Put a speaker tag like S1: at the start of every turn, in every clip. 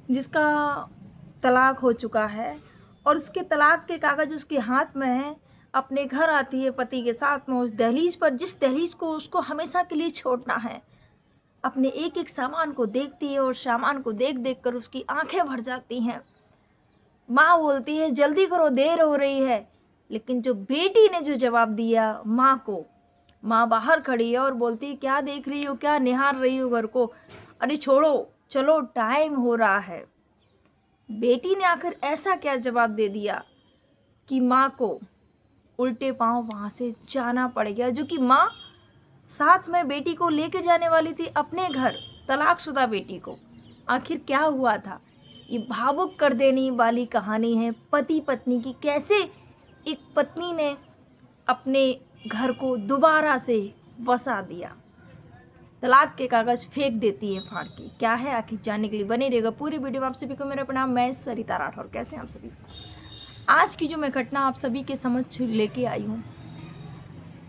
S1: जिसका तलाक हो चुका है और उसके तलाक के कागज़ उसके हाथ में हैं, अपने घर आती है पति के साथ में उस दहलीज पर, जिस दहलीज को उसको हमेशा के लिए छोड़ना है। अपने एक-एक सामान को देखती है और सामान को देख-देख कर उसकी आँखें भर जाती हैं। माँ बोलती है जल्दी करो देर हो रही है, लेकिन जो बेटी ने जो जवाब दिया माँ को, माँ बाहर खड़ी है और बोलती है क्या देख रही हो, क्या निहार रही हो घर को, अरे छोड़ो चलो टाइम हो रहा है। बेटी ने आखिर ऐसा क्या जवाब दे दिया कि माँ को उल्टे पांव वहाँ से जाना पड़ गया, जो कि माँ साथ में बेटी को लेकर जाने वाली थी अपने घर, तलाकशुदा बेटी को। आखिर क्या हुआ था? ये भावुक कर देने वाली कहानी है पति पत्नी की, कैसे एक पत्नी ने अपने घर को दोबारा से वसा दिया, तलाक के कागज़ फेंक देती है फाड़ के। क्या है आखिर जानने के लिए बने रहेगा पूरी वीडियो में। आप सभी को मेरा प्रणाम, मैं सरिता राठौर। कैसे हैं आप सभी? आज की जो मैं घटना आप सभी के समक्ष लेके आई हूँ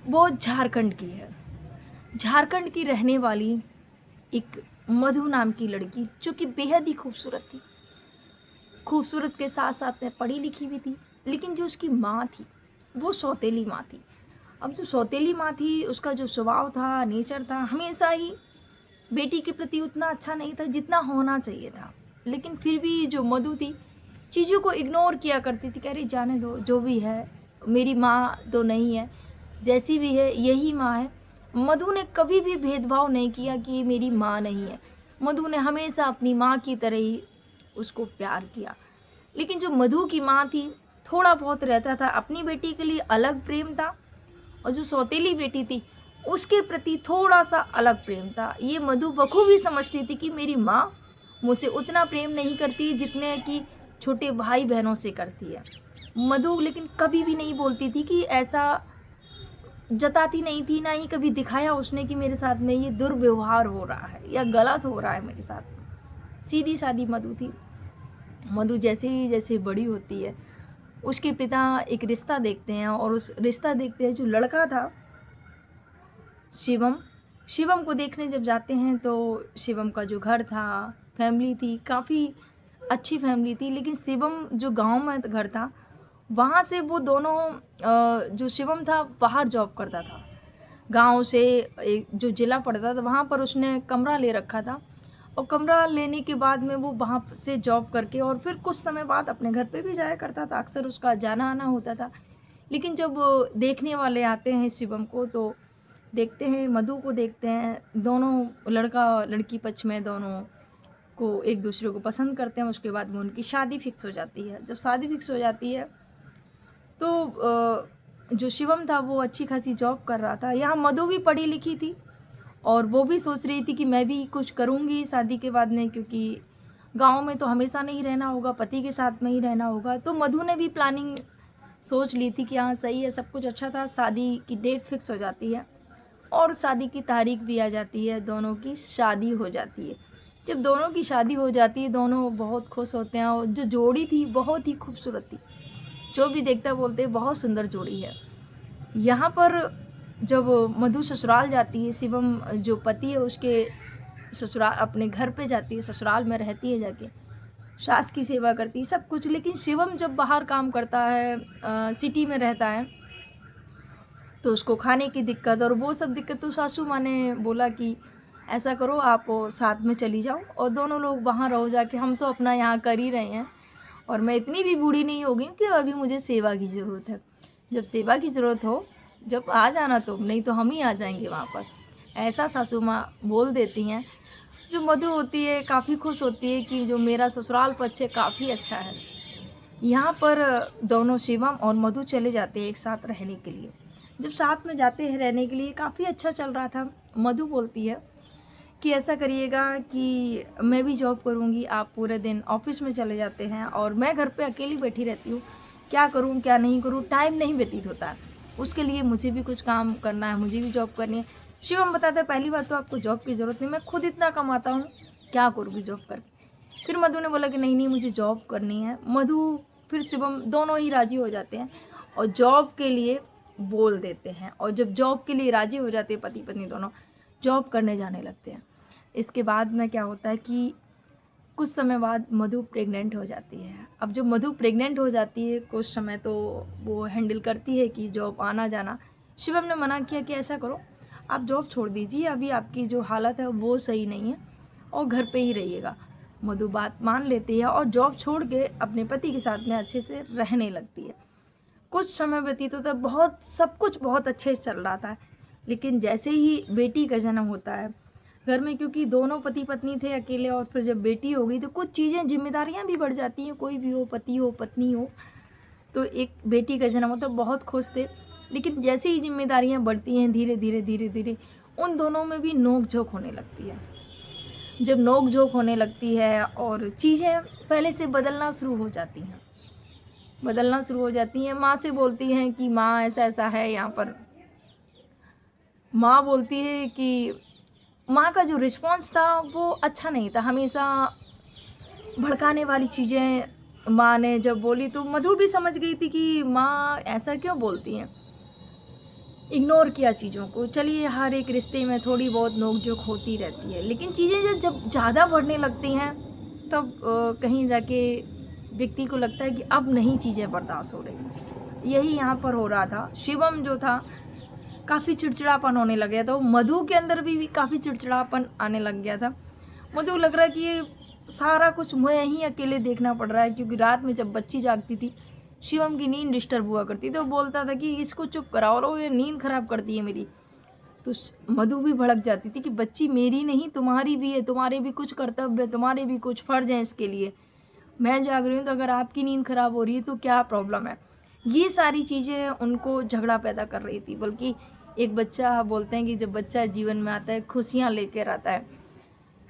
S1: वो झारखंड की है। झारखंड की रहने वाली एक मधु नाम की लड़की, जो कि बेहद ही खूबसूरत थी, खूबसूरत के साथ साथ में पढ़ी लिखी भी थी, लेकिन जो उसकी माँ थी वो सौतेली माँ थी। अब जो सौतेली माँ थी उसका जो स्वभाव था, नेचर था, हमेशा ही बेटी के प्रति उतना अच्छा नहीं था जितना होना चाहिए था। लेकिन फिर भी जो मधु थी चीज़ों को इग्नोर किया करती थी, कह रही जाने दो, जो भी है मेरी माँ तो नहीं है, जैसी भी है यही माँ है। मधु ने कभी भी भेदभाव नहीं किया कि ये मेरी माँ नहीं है। मधु ने हमेशा अपनी माँ की तरह ही उसको प्यार किया। लेकिन जो मधु की माँ थी थोड़ा बहुत रहता था, अपनी बेटी के लिए अलग प्रेम था और जो सौतेली बेटी थी उसके प्रति थोड़ा सा अलग प्रेम था। ये मधु बखूबी समझती थी कि मेरी माँ मुझसे उतना प्रेम नहीं करती जितने कि छोटे भाई बहनों से करती है। मधु लेकिन कभी भी नहीं बोलती थी कि ऐसा, जताती नहीं थी, ना ही कभी दिखाया उसने कि मेरे साथ में ये दुर्व्यवहार हो रहा है या गलत हो रहा है मेरे साथ। सीधी सादी मधु थी। मधु जैसे ही जैसे बड़ी होती है उसके पिता एक रिश्ता देखते हैं और उस रिश्ता देखते हैं, जो लड़का था शिवम, शिवम को देखने जब जाते हैं तो शिवम का जो घर था, फैमिली थी, काफ़ी अच्छी फैमिली थी, लेकिन शिवम जो गांव में घर था वहाँ से वो दोनों, जो शिवम था बाहर जॉब करता था, गांव से एक जो ज़िला पड़ता था वहाँ पर उसने कमरा ले रखा था और कमरा लेने के बाद में वो वहाँ से जॉब करके और फिर कुछ समय बाद अपने घर पे भी जाया करता था, अक्सर उसका जाना आना होता था। लेकिन जब देखने वाले आते हैं शिवम को तो देखते हैं, मधु को देखते हैं, दोनों लड़का लड़की पक्ष में दोनों को एक दूसरे को पसंद करते हैं। उसके बाद में उनकी शादी फिक्स हो जाती है। जब शादी फिक्स हो जाती है तो जो शिवम था वो अच्छी खासी जॉब कर रहा था। यहाँ मधु भी पढ़ी लिखी थी और वो भी सोच रही थी कि मैं भी कुछ करूँगी शादी के बाद में, क्योंकि गांव में तो हमेशा नहीं रहना होगा, पति के साथ में ही रहना होगा। तो मधु ने भी प्लानिंग सोच ली थी कि हाँ सही है, सब कुछ अच्छा था। शादी की डेट फिक्स हो जाती है और शादी की तारीख भी आ जाती है, दोनों की शादी हो जाती है। जब दोनों की शादी हो जाती है दोनों बहुत खुश होते हैं और जो जोड़ी थी बहुत ही खूबसूरत थी, जो भी देखता बोलते बहुत सुंदर जोड़ी है। यहाँ पर जब मधु ससुराल जाती है, शिवम जो पति है उसके ससुराल अपने घर पे जाती है, ससुराल में रहती है, जाके सास की सेवा करती है, सब कुछ। लेकिन शिवम जब बाहर काम करता है, सिटी में रहता है, तो उसको खाने की दिक्कत और वो सब दिक्कत, तो सासू माँ ने बोला कि ऐसा करो आप साथ में चली जाओ और दोनों लोग वहाँ रहो जाके, हम तो अपना यहाँ कर ही रहे हैं और मैं इतनी भी बूढ़ी नहीं हो गई कि अभी मुझे सेवा की ज़रूरत है। जब सेवा की ज़रूरत हो जब आ जाना, तो नहीं तो हम ही आ जाएंगे वहाँ पर, ऐसा सासू माँ बोल देती हैं। जो मधु होती है काफ़ी खुश होती है कि जो मेरा ससुराल पक्ष है काफ़ी अच्छा है। यहाँ पर दोनों शिवम और मधु चले जाते हैं एक साथ रहने के लिए। जब साथ में जाते हैं रहने के लिए काफ़ी अच्छा चल रहा था। मधु बोलती है कि ऐसा करिएगा कि मैं भी जॉब करूँगी, आप पूरे दिन ऑफिस में चले जाते हैं और मैं घर पे अकेली बैठी रहती हूँ, क्या करूँ क्या नहीं करूँ, टाइम नहीं व्यतीत होता है। उसके लिए मुझे भी कुछ काम करना है, मुझे भी जॉब करनी है। शिवम बताता है पहली बात तो आपको जॉब की ज़रूरत नहीं, मैं खुद इतना कमाता हूँ, क्या करूँगी जॉब करके। फिर मधु ने बोला कि नहीं नहीं मुझे जॉब करनी है। मधु फिर शिवम दोनों ही राज़ी हो जाते हैं और जॉब के लिए बोल देते हैं और जब जॉब के लिए राज़ी हो जाते हैं पति पत्नी दोनों जॉब करने जाने लगते हैं। इसके बाद में क्या होता है कि कुछ समय बाद मधु प्रेग्नेंट हो जाती है। अब जब मधु प्रेग्नेंट हो जाती है कुछ समय तो वो हैंडल करती है कि जॉब आना जाना। शिवम ने मना किया कि ऐसा करो, आप जॉब छोड़ दीजिए, अभी आपकी जो हालत है वो सही नहीं है और घर पे ही रहिएगा। मधु बात मान लेती है और जॉब छोड़ के अपने पति के साथ में अच्छे से रहने लगती है। कुछ समय व्यतीत होता है, बहुत सब कुछ बहुत अच्छे से चल रहा था, लेकिन जैसे ही बेटी का जन्म होता है घर में, क्योंकि दोनों पति पत्नी थे अकेले, और फिर जब बेटी हो गई तो कुछ चीज़ें जिम्मेदारियां भी बढ़ जाती हैं, कोई भी हो, पति हो पत्नी हो। तो एक बेटी का जन्म होता है, बहुत खुश थे, लेकिन जैसे ही जिम्मेदारियां बढ़ती हैं धीरे धीरे धीरे धीरे उन दोनों में भी नोक झोंक होने लगती है। जब नोक झोंक होने लगती है और चीज़ें पहले से बदलना शुरू हो जाती हैं, माँ से बोलती हैं कि माँ ऐसा ऐसा है यहाँ पर। माँ बोलती है कि माँ का जो रिस्पॉन्स था वो अच्छा नहीं था, हमेशा भड़काने वाली चीज़ें माँ ने जब बोली तो मधु भी समझ गई थी कि माँ ऐसा क्यों बोलती हैं। इग्नोर किया चीज़ों को। चलिए, हर एक रिश्ते में थोड़ी बहुत नोक-झोंक होती रहती है, लेकिन चीज़ें जब ज़्यादा बढ़ने लगती हैं तब कहीं जाके व्यक्ति को लगता है कि अब नहीं चीज़ें बर्दाश्त हो रही। यही यहाँ पर हो रहा था। शिवम जो था काफ़ी चिड़चिड़ापन होने लग गया था, मधु के अंदर भी काफ़ी चिड़चिड़ापन आने लग गया था। मधु लग रहा है कि ये सारा कुछ मैं ही अकेले देखना पड़ रहा है, क्योंकि रात में जब बच्ची जागती थी शिवम की नींद डिस्टर्ब हुआ करती, तो बोलता था कि इसको चुप कराओ, और ये नींद ख़राब करती है मेरी। तो मधु भी भड़क जाती थी कि बच्ची मेरी नहीं तुम्हारी भी है, तुम्हारे भी कुछ कर्तव्य, तुम्हारे भी कुछ फ़र्ज़ हैं इसके लिए। मैं जाग रही हूँ तो अगर आपकी नींद ख़राब हो रही है तो क्या प्रॉब्लम है। ये सारी चीज़ें उनको झगड़ा पैदा कर रही थी। बल्कि एक बच्चा, बोलते हैं कि जब बच्चा जीवन में आता है खुशियाँ लेकर आता है।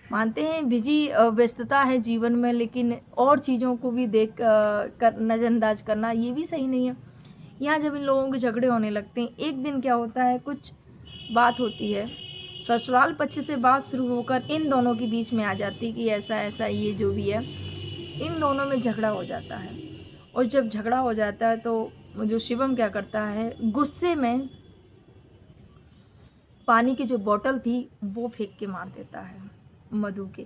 S1: मानते हैं बिजी व्यस्तता है जीवन में, लेकिन और चीज़ों को भी देख कर नज़रअंदाज करना ये भी सही नहीं है। यहाँ जब इन लोगों के झगड़े होने लगते हैं, एक दिन क्या होता है, कुछ बात होती है, ससुराल पक्ष से बात शुरू होकर इन दोनों के बीच में आ जाती है कि ऐसा ऐसा ये जो भी है, इन दोनों में झगड़ा हो जाता है। और जब झगड़ा हो जाता है तो जो शिवम क्या करता है, गुस्से में पानी की जो बोतल थी वो फेंक के मार देता है मधु के।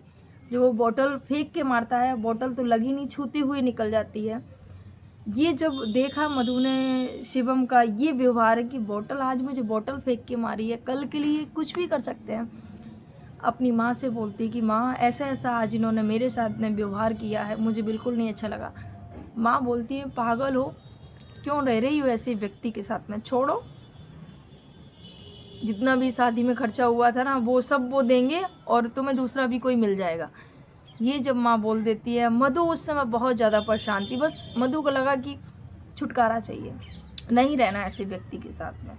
S1: जो वो बोतल फेंक के मारता है, बोतल तो लगी नहीं, छूती हुई निकल जाती है। ये जब देखा मधु ने शिवम का ये व्यवहार है कि बोतल, आज मुझे बोतल फेंक के मारी है, कल के लिए कुछ भी कर सकते हैं। अपनी माँ से बोलती कि माँ ऐसा ऐसा आज इन्होंने मेरे साथ में व्यवहार किया है, मुझे बिल्कुल नहीं अच्छा लगा। माँ बोलती है पागल हो, क्यों रह रही हो ऐसे व्यक्ति के साथ में, छोड़ो, जितना भी शादी में खर्चा हुआ था ना वो सब वो देंगे और तुम्हें दूसरा भी कोई मिल जाएगा। ये जब माँ बोल देती है, मधु उस समय बहुत ज़्यादा परेशान थी। बस मधु को लगा कि छुटकारा चाहिए, नहीं रहना ऐसे व्यक्ति के साथ में।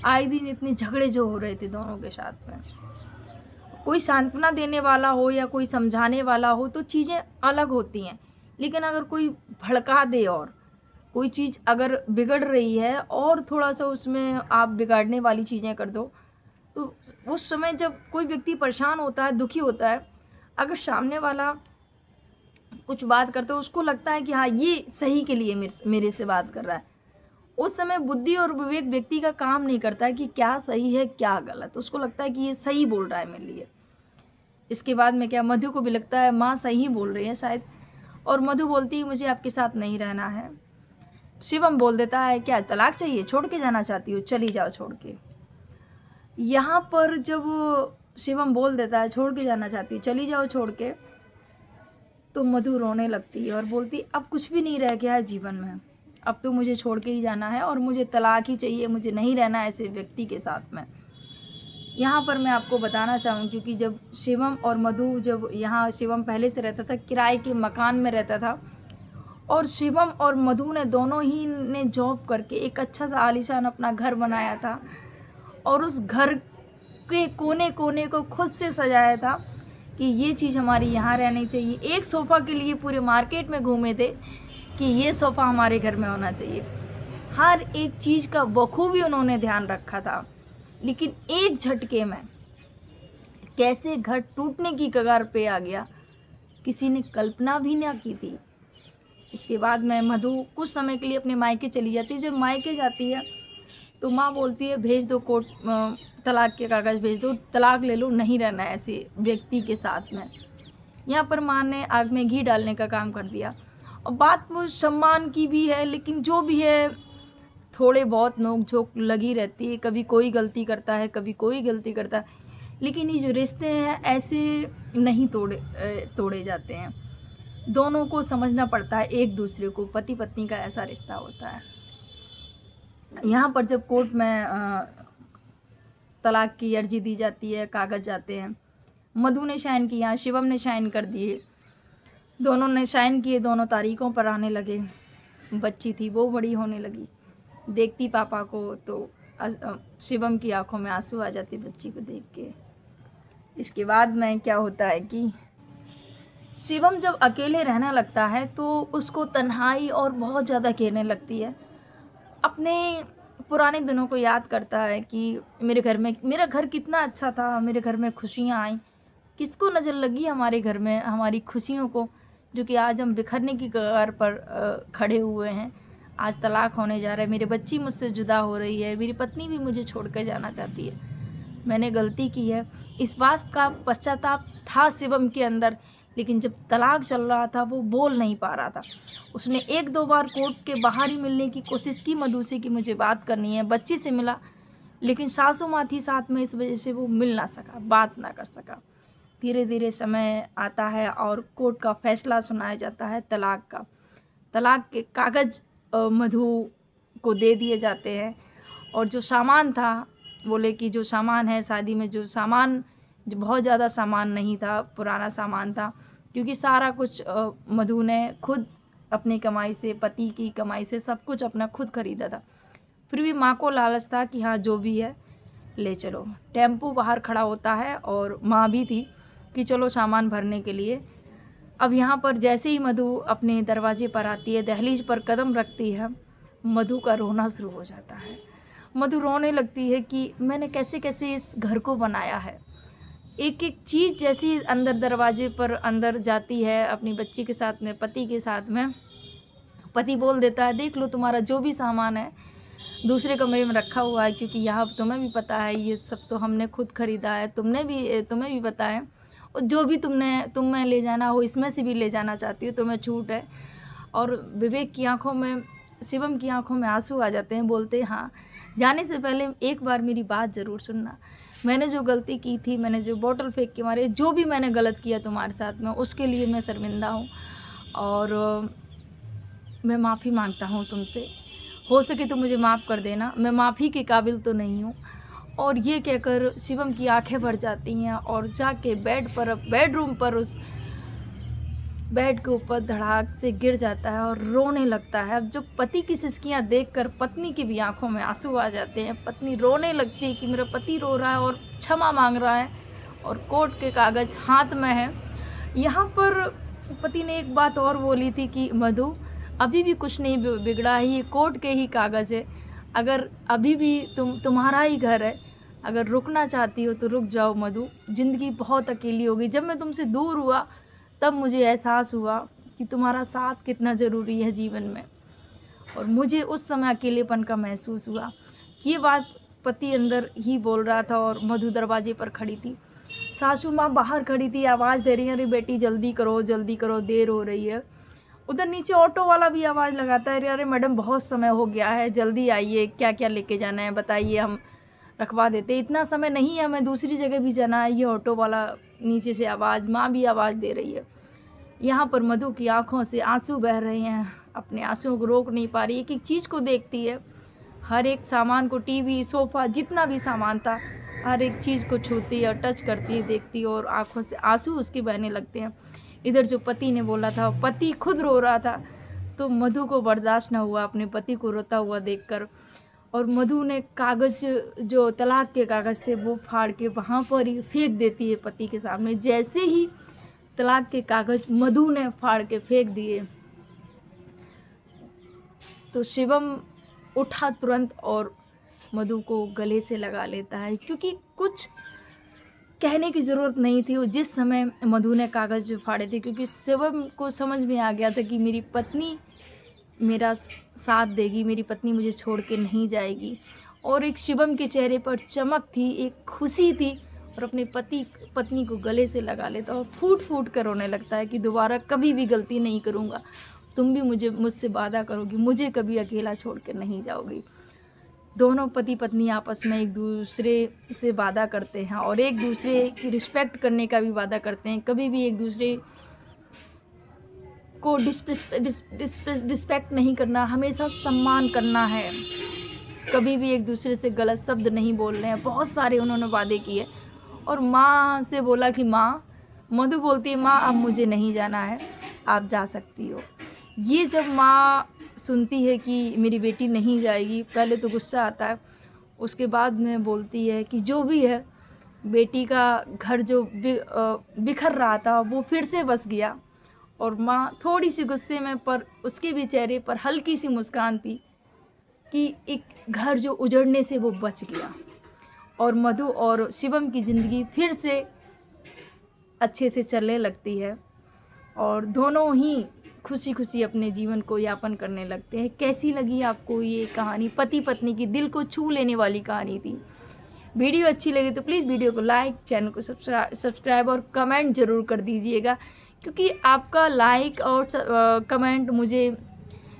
S1: आए दिन इतने झगड़े जो हो रहे थे दोनों के साथ में, कोई सांत्वना देने वाला हो या कोई समझाने वाला हो तो चीज़ें अलग होती हैं, लेकिन अगर कोई भड़का दे और कोई चीज़ अगर बिगड़ रही है और थोड़ा सा उसमें आप बिगाड़ने वाली चीज़ें कर दो, तो उस समय जब कोई व्यक्ति परेशान होता है, दुखी होता है, अगर सामने वाला कुछ बात करते हो उसको लगता है कि हाँ ये सही के लिए मेरे से बात कर रहा है, उस समय बुद्धि और विवेक व्यक्ति का काम नहीं करता है कि क्या सही है क्या गलत, उसको लगता है कि ये सही बोल रहा है मेरे लिए। इसके बाद में क्या, मधु को भी लगता है माँ सही बोल रही है शायद, और मधु बोलती है मुझे आपके साथ नहीं रहना है। शिवम बोल देता है क्या तलाक चाहिए, छोड़ के जाना चाहती हो, चली जाओ छोड़ के। यहाँ पर जब शिवम बोल देता है छोड़ के जाना चाहती हो, चली जाओ छोड़ के, तो मधु रोने लगती है और बोलती अब कुछ भी नहीं रह गया है जीवन में, अब तो मुझे छोड़ के ही जाना है और मुझे तलाक ही चाहिए, मुझे नहीं रहना ऐसे व्यक्ति के साथ में। यहाँ पर मैं आपको बताना चाहूँ, क्योंकि जब शिवम और मधु, जब यहाँ शिवम पहले से रहता था किराए के मकान में रहता था, और शिवम और मधु ने दोनों ही ने जॉब करके एक अच्छा सा आलीशान अपना घर बनाया था, और उस घर के कोने कोने को खुद से सजाया था कि ये चीज़ हमारी यहाँ रहनी चाहिए। एक सोफ़ा के लिए पूरे मार्केट में घूमे थे कि ये सोफ़ा हमारे घर में होना चाहिए। हर एक चीज़ का बखूबी उन्होंने ध्यान रखा था, लेकिन एक झटके में कैसे घर टूटने की कगार पे आ गया, किसी ने कल्पना भी ना की थी। इसके बाद में मधु कुछ समय के लिए अपने मायके चली जाती है। जब मायके जाती है तो माँ बोलती है भेज दो कोर्ट, तलाक के कागज़ भेज दो, तलाक ले लो, नहीं रहना है ऐसे व्यक्ति के साथ में। यहाँ पर माँ ने आग में घी डालने का काम कर दिया। और बात वो सम्मान की भी है, लेकिन जो भी है थोड़े बहुत नोक-झोंक लगी रहती है, कभी कोई गलती करता है, कभी कोई गलती करता है, लेकिन ये जो रिश्ते हैं ऐसे नहीं तोड़े जाते हैं। दोनों को समझना पड़ता है एक दूसरे को, पति-पत्नी का ऐसा रिश्ता होता है। यहाँ पर जब कोर्ट में तलाक की अर्जी दी जाती है, कागज़ जाते हैं, मधु ने साइन किया, शिवम ने साइन कर दिए, दोनों ने साइन किए, दोनों तारीखों पर आने लगे। बच्ची थी वो बड़ी होने लगी, देखती पापा को तो शिवम की आंखों में आंसू आ जाते बच्ची को देख के। इसके बाद में क्या होता है कि शिवम जब अकेले रहना लगता है तो उसको तन्हाई और बहुत ज़्यादा घेरने लगती है। अपने पुराने दिनों को याद करता है कि मेरा घर कितना अच्छा था, मेरे घर में खुशियाँ आईं, किसको नज़र लगी हमारे घर में हमारी खुशियों को, जो कि आज हम बिखरने की कगार पर खड़े हुए हैं। आज तलाक होने जा रहा है, मेरी बच्ची मुझसे जुदा हो रही है, मेरी पत्नी भी मुझे छोड़ कर जाना चाहती है, मैंने गलती की है। इस बात का पश्चाताप था शिवम के अंदर, लेकिन जब तलाक चल रहा था वो बोल नहीं पा रहा था। उसने 1-2 बार कोर्ट के बाहर ही मिलने की कोशिश की मधु से कि मुझे बात करनी है, बच्ची से मिला, लेकिन सासू माँ थी साथ में, इस वजह से वो मिल ना सका, बात ना कर सका। धीरे धीरे समय आता है और कोर्ट का फैसला सुनाया जाता है तलाक का। तलाक के कागज़ मधु को दे दिए जाते हैं, और जो सामान था, बोले कि जो सामान है शादी में, जो सामान जो बहुत ज़्यादा सामान नहीं था, पुराना सामान था, क्योंकि सारा कुछ मधु ने खुद अपनी कमाई से, पति की कमाई से सब कुछ अपना खुद खरीदा था। फिर भी माँ को लालच था कि हाँ जो भी है ले चलो। टेम्पो बाहर खड़ा होता है और माँ भी थी कि चलो सामान भरने के लिए। अब यहाँ पर जैसे ही मधु अपने दरवाजे पर आती है, दहलीज पर कदम रखती है, मधु का रोना शुरू हो जाता है। मधु रोने लगती है कि मैंने कैसे कैसे इस घर को बनाया है। एक एक चीज़ जैसी अंदर दरवाजे पर अंदर जाती है अपनी बच्ची के साथ में, पति के साथ में, पति बोल देता है देख लो तुम्हारा जो भी सामान है दूसरे कमरे में रखा हुआ है, क्योंकि यहाँ तुम्हें भी पता है ये सब तो हमने खुद ख़रीदा है, तुम्हें भी पता है, और जो भी तुम्हें ले जाना हो इसमें से भी ले जाना चाहती हो, तुम्हें छूट है। और विवेक की आंखों में, शिवम की आंखों में आंसू आ जाते हैं, बोलते हैं हाँ जाने से पहले एक बार मेरी बात ज़रूर सुनना। मैंने जो गलती की थी, मैंने जो बोतल फेंक के मारे, जो भी मैंने गलत किया तुम्हारे साथ में, उसके लिए मैं शर्मिंदा हूँ और मैं माफ़ी मांगता हूँ तुमसे। हो सके तो मुझे माफ़ कर देना, मैं माफ़ी के काबिल तो नहीं हूँ। और ये कहकर शिवम की आंखें भर जाती हैं और जाके बेडरूम पर उस बेड के ऊपर धड़ाक से गिर जाता है और रोने लगता है। अब जो पति की सिसकियाँ देखकर पत्नी की भी आंखों में आंसू आ जाते हैं। पत्नी रोने लगती है कि मेरा पति रो रहा है और क्षमा मांग रहा है, और कोर्ट के कागज़ हाथ में है। यहाँ पर पति ने एक बात और बोली थी कि मधु अभी भी कुछ नहीं बिगड़ा है, ये कोर्ट के ही कागज़ है, अगर अभी भी तुम्हारा ही घर है, अगर रुकना चाहती हो तो रुक जाओ मधु, ज़िंदगी बहुत अकेली होगी। जब मैं तुमसे दूर हुआ तब मुझे एहसास हुआ कि तुम्हारा साथ कितना ज़रूरी है जीवन में, और मुझे उस समय अकेलेपन का महसूस हुआ। ये बात पति अंदर ही बोल रहा था और मधु दरवाजे पर खड़ी थी। सासू माँ बाहर खड़ी थी, आवाज़ दे रही है अरे बेटी जल्दी करो देर हो रही है। उधर नीचे ऑटो वाला भी आवाज़ लगाता है अरे मैडम बहुत समय हो गया है, जल्दी आइए, क्या क्या लेके जाना है बताइए, हम रखवा देते, इतना समय नहीं है, हमें दूसरी जगह भी जाना है। ये ऑटो वाला नीचे से आवाज़, माँ भी आवाज़ दे रही है। यहाँ पर मधु की आंखों से आंसू बह रहे हैं, अपने आंसुओं को रोक नहीं पा रही। एक एक चीज़ को देखती है, हर एक सामान को, टीवी, सोफ़ा, जितना भी सामान था, हर एक चीज़ को छूती है और टच करती है, देखती है, और आंखों से आंसू उसके बहने लगते हैं। इधर जो पति ने बोला था, पति खुद रो रहा था, तो मधु को बर्दाश्त न हुआ अपने पति को रोता हुआ देखकर, और मधु ने कागज़, जो तलाक के कागज़ थे, वो फाड़ के वहाँ पर ही फेंक देती है पति के सामने। जैसे ही तलाक के कागज़ मधु ने फाड़ के फेंक दिए तो शिवम उठा तुरंत और मधु को गले से लगा लेता है, क्योंकि कुछ कहने की ज़रूरत नहीं थी वो जिस समय मधु ने कागज़ फाड़े थे, क्योंकि शिवम को समझ में आ गया था कि मेरी पत्नी मेरा साथ देगी, मेरी पत्नी मुझे छोड़ के नहीं जाएगी। और एक शिवम के चेहरे पर चमक थी, एक खुशी थी, और अपने पति पत्नी को गले से लगा लेता है और फूट फूट कर रोने लगता है कि दोबारा कभी भी गलती नहीं करूँगा, तुम भी मुझसे वादा करोगी, मुझे कभी अकेला छोड़ कर नहीं जाओगी। दोनों पति पत्नी आपस में एक दूसरे से वादा करते हैं और एक दूसरे की रिस्पेक्ट करने का भी वादा करते हैं। कभी भी एक दूसरे को डिस्पेक्ट नहीं करना, हमेशा सम्मान करना है। कभी भी एक दूसरे से गलत शब्द नहीं बोलने हैं। बहुत सारे उन्होंने वादे किए। और माँ से बोला कि माँ, मधु बोलती है माँ अब मुझे नहीं जाना है, आप जा सकती हो। ये जब माँ सुनती है कि मेरी बेटी नहीं जाएगी, पहले तो गुस्सा आता है, उसके बाद में बोलती है कि जो भी है, बेटी का घर जो बिखर रहा था वो फिर से बस गया। और माँ थोड़ी सी गुस्से में, पर उसके भी चेहरे पर हल्की सी मुस्कान थी कि एक घर जो उजड़ने से वो बच गया। और मधु और शिवम की ज़िंदगी फिर से अच्छे से चलने लगती है और दोनों ही खुशी खुशी अपने जीवन को यापन करने लगते हैं। कैसी लगी आपको ये कहानी? पति पत्नी की दिल को छू लेने वाली कहानी थी। वीडियो अच्छी लगी तो प्लीज़ वीडियो को लाइक, चैनल को सब्सक्राइब और कमेंट ज़रूर कर दीजिएगा, क्योंकि आपका लाइक और कमेंट मुझे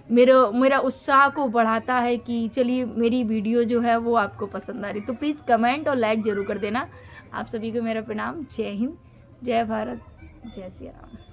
S1: मेरा उत्साह को बढ़ाता है कि चलिए मेरी वीडियो जो है वो आपको पसंद आ रही। तो प्लीज़ कमेंट और लाइक ज़रूर कर देना। आप सभी को मेरा प्रणाम। जय हिंद, जय भारत, जय श्री राम।